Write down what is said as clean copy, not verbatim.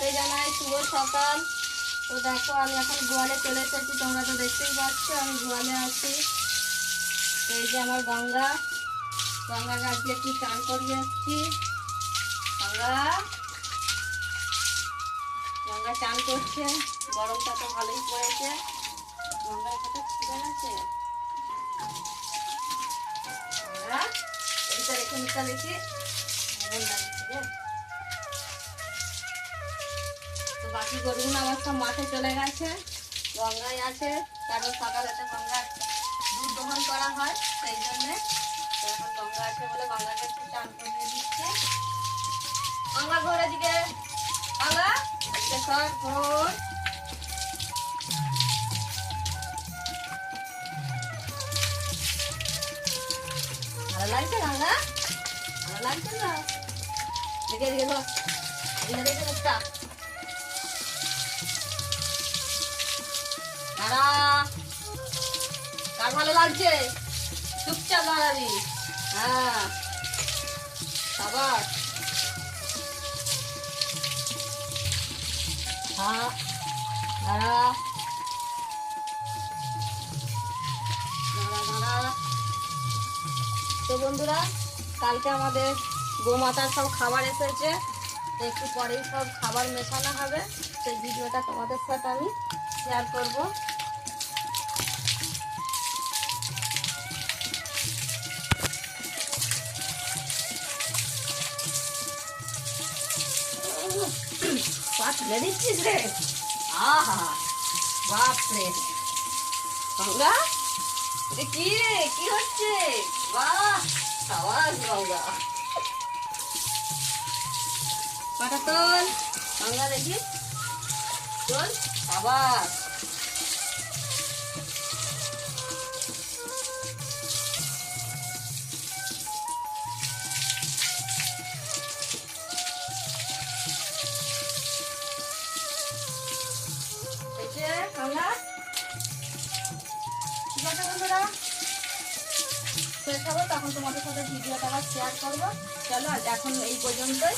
সবাইকে জানাই শুভ সকাল। তো দেখো আমি এখন গোয়ালে চলে এসেছি, তোমরা তো দেখতেই পাচ্ছ আমি গোয়ালে আছি। তো এই যে আমার গঙ্গা, গঙ্গাকে আজকে একটু চান করিয়ে এসেছি। গঙ্গা চান করছে, গরমটা তো ভালোই পড়েছে। গঙ্গার কথা ছিঁড়ে গেছে, এইটা রেখে নিতে দেখি। তো বাকি গরুগুলো আমার সব মাঠে চলে গেছে, গঙ্গায় আছে। কারণ সকালে তো গঙ্গার দুধ দহন করা হয়, সেই জন্যে তো এখন গঙ্গা আছে বলে গঙ্গাকে একটু চান করিয়ে দিচ্ছে। গঙ্গা ঘোরের দিকে, গঙ্গা আজকে সব ঘোর। ভালো লাগছে গঙ্গা? ভালো লাগছে না? দেখে দেখে ঘর, এখানে দেখে একটা দাঁড়া। কার ভালো লাগছে? চুপচাপ দাঁড়াবি। হ্যাঁ আবার হ্যাঁ দাঁড়া দাঁড়া দাঁড়া। তো বন্ধুরা, কালকে আমাদের গোমাতার সব খাবার এসেছে, তো একটু পরেই সব খাবার মেশানো হবে। সেই ভিডিওটা তোমাদের সাথে আমি শেয়ার করব। দিচ্ছিস রে? আহা বাপরে গঙ্গা, কি রে কি হচ্ছে? বাহ সাবাস গঙ্গা, পাটা তোল গঙ্গা, দেখি তোল, সাবাস। ঠিক আছে বন্ধুরা, শেষ হবে তখন তোমাদের সাথে ভিডিওটা আবার শেয়ার করবো। চলো আজ এখন এই পর্যন্তই।